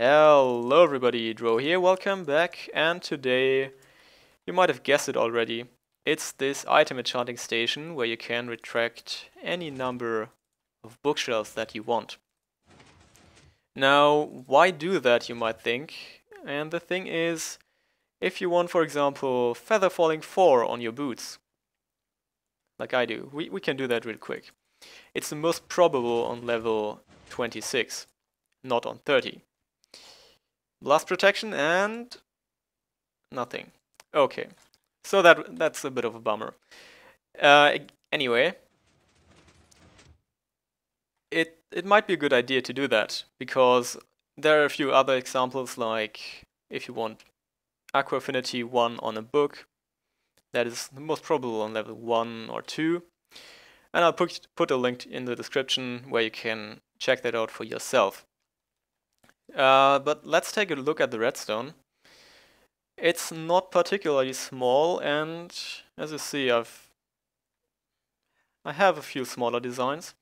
Hello everybody, Dro here, welcome back, and today, you might have guessed it already, it's this item enchanting station where you can retract any number of bookshelves that you want. Now, why do that, you might think, and the thing is, if you want, for example, Feather Falling 4 on your boots, like I do, we can do that real quick. It's the most probable on level 26, not on 30. Blast protection and nothing. Okay, so that's a bit of a bummer. Anyway, it might be a good idea to do that, because there are a few other examples, like if you want Aqua Affinity 1 on a book, that is the most probable on level 1 or 2. And I'll put a link in the description where you can check that out for yourself. But let's take a look at the redstone. It's not particularly small, and as you see, I have a few smaller designs,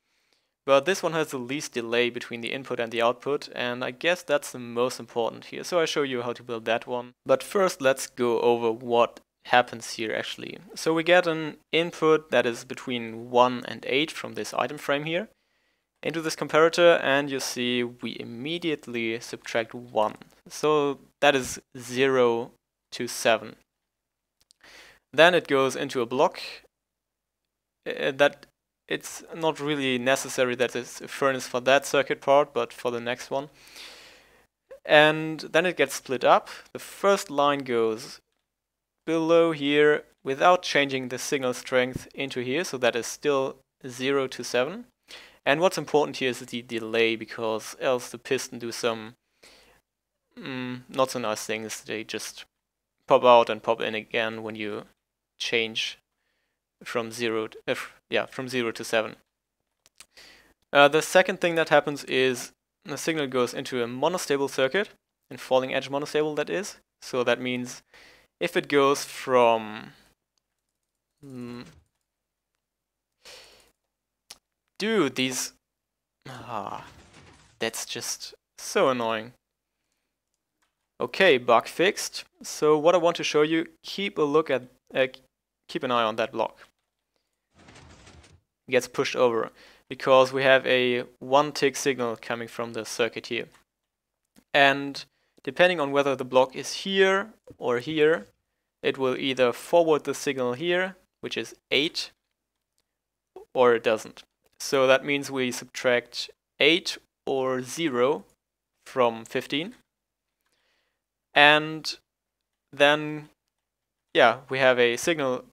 but this one has the least delay between the input and the output, and I guess that's the most important here, so I show you how to build that one. But first let's go over what happens here actually. So we get an input that is between 1 and 8 from this item frame here into this comparator, and you see we immediately subtract 1. So that is 0 to 7. Then it goes into a block that it's not really necessary that there's a furnace for that circuit part, but for the next one. And then it gets split up. The first line goes below here without changing the signal strength into here, so that is still 0 to 7. And what's important here is the delay, because else the piston do some not so nice things. They just pop out and pop in again when you change from 0 to 7. The second thing that happens is the signal goes into a monostable circuit, in falling edge monostable that is. So that means if it goes from dude, these that's just so annoying. Okay, bug fixed. So what I want to show you, keep an eye on that block. It gets pushed over because we have a 1 tick signal coming from the circuit here. And depending on whether the block is here or here, it will either forward the signal here, which is 8, or it doesn't. So that means we subtract 8 or 0 from 15. And then, yeah, we have a signal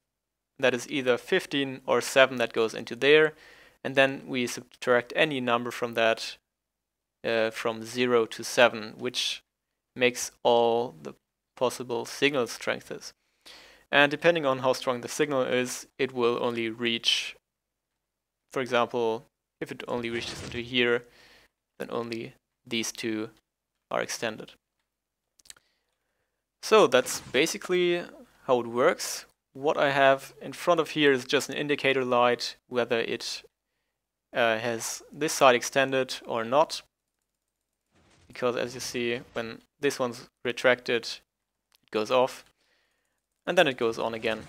that is either 15 or 7 that goes into there, and then we subtract any number from that from 0 to 7, which makes all the possible signal strengths. And depending on how strong the signal is, it will only reach, for example, if it only reaches into here, then only these two are extended. So that's basically how it works. What I have in front of here is just an indicator light, whether it has this side extended or not. Because as you see, when this one's retracted, it goes off, and then it goes on again.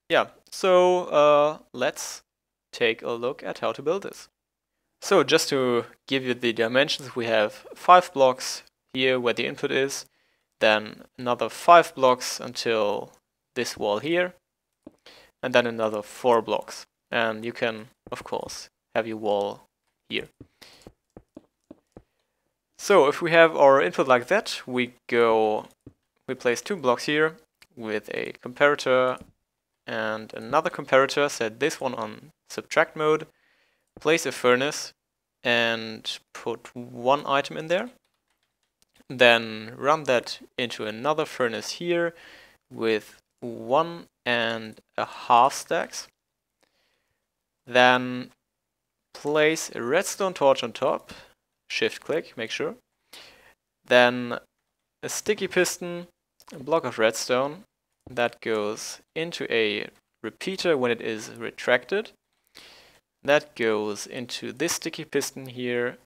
Yeah, so let's take a look at how to build this. So just to give you the dimensions, we have 5 blocks here where the input is, then another 5 blocks until this wall here, and then another 4 blocks. And you can, of course, have your wall here. So if we have our input like that, we place 2 blocks here with a comparator and another comparator, set this one on subtract mode, place a furnace and put 1 item in there. Then run that into another furnace here with 1.5 stacks. Then place a redstone torch on top, shift click, make sure. Then a sticky piston, a block of redstone that goes into a repeater when it is retracted. That goes into this sticky piston here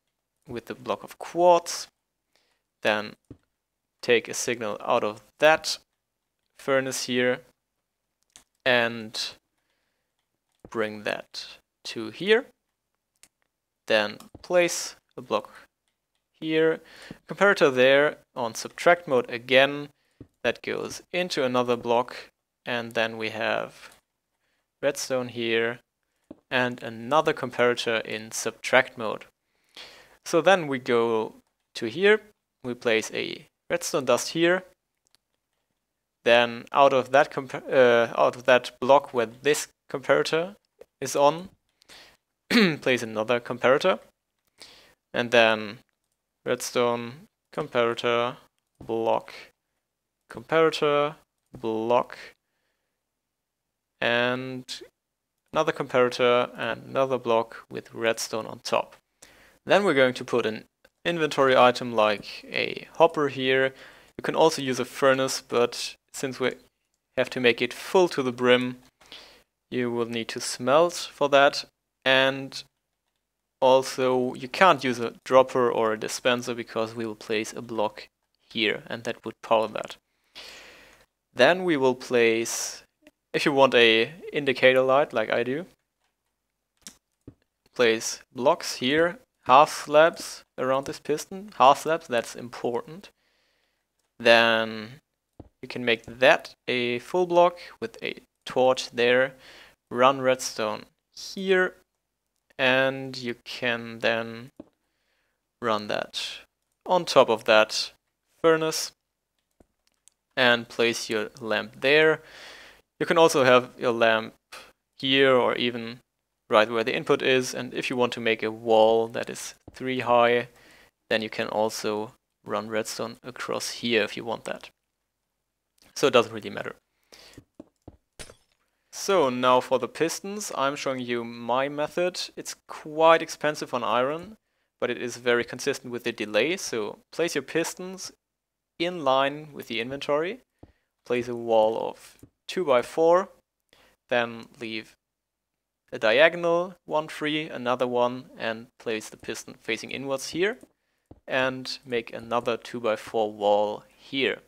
with the block of quartz. then take a signal out of that furnace here and bring that to here. Then place a block here, comparator there on subtract mode again, that goes into another block, and then we have redstone here and another comparator in subtract mode. So then we go to here, we place a redstone dust here, then out of that block where this comparator is on, place another comparator, and then redstone, comparator, block, comparator, block, and another comparator and another block with redstone on top. Then we're going to put an inventory item like a hopper here. You can also use a furnace, but since we have to make it full to the brim, you will need to smelt for that. And also you can't use a dropper or a dispenser because we will place a block here and that would power that. Then we will place, if you want a indicator light like I do, place blocks here, half slabs around this piston, half slabs, that's important. Then you can make that a full block with a torch there, run redstone here, and you can then run that on top of that furnace and place your lamp there. You can also have your lamp here or even right where the input is, and if you want to make a wall that is 3 high, then you can also run redstone across here if you want that. So it doesn't really matter. So now for the pistons, I'm showing you my method. It's quite expensive on iron, but it is very consistent with the delay. So place your pistons in line with the inventory, place a wall of 2 by 4, then leave a diagonal one free, another one, and place the piston facing inwards here, and make another 2 by 4 wall here.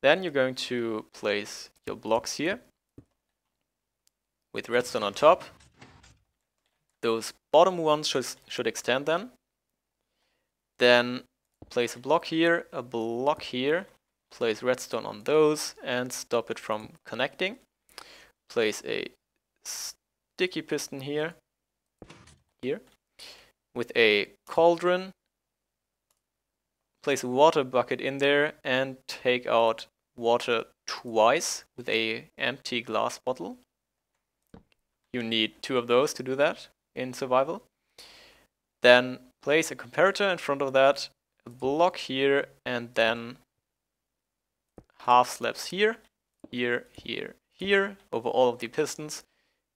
Then you're going to place your blocks here with redstone on top. Those bottom ones should extend then. Then place a block here, place redstone on those and stop it from connecting. Place a sticky piston here with a cauldron. Place a water bucket in there and take out water twice with a empty glass bottle. You need 2 of those to do that in survival. Then place a comparator in front of that, a block here, and then half slabs here, here, here, here, over all of the pistons,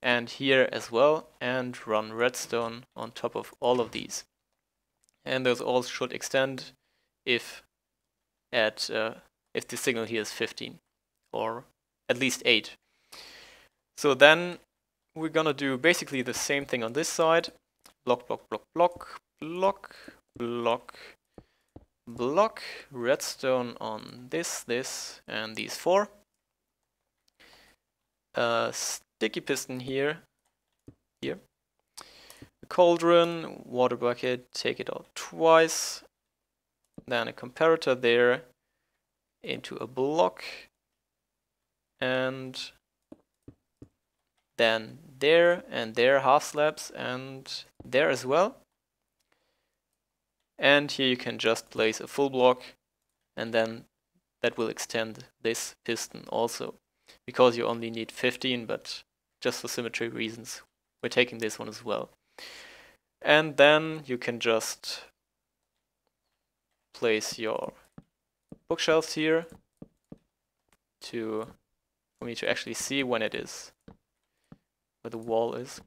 and here as well, and run redstone on top of all of these. And those all should extend if the signal here is 15, or at least 8. So then we're gonna do basically the same thing on this side. Block, block, block, block, block, block, block, redstone on this, and these 4. Sticky piston here, a cauldron, water bucket, take it out twice, then a comparator there into a block, and then there and there half slabs, and there as well. And here you can just place a full block, and then that will extend this piston also, because you only need 15, but just for symmetry reasons, we're taking this one as well. And then you can just place your bookshelves here for me to actually see when it is, where the wall is.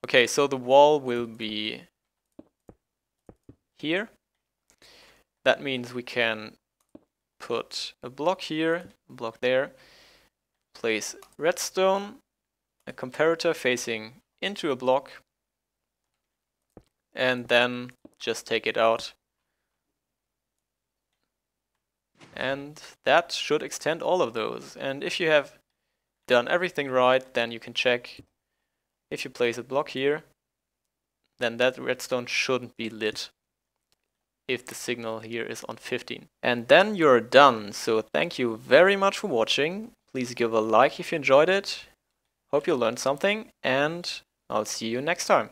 Okay, so the wall will be here. That means we can put a block here, a block there, place redstone, a comparator facing into a block, and then just take it out And that should extend all of those. And if you have done everything right, then you can check if you place a block here, then that redstone shouldn't be lit if the signal here is on 15. And then you're done. So thank you very much for watching. Please give a like if you enjoyed it. Hope you learned something, and I'll see you next time.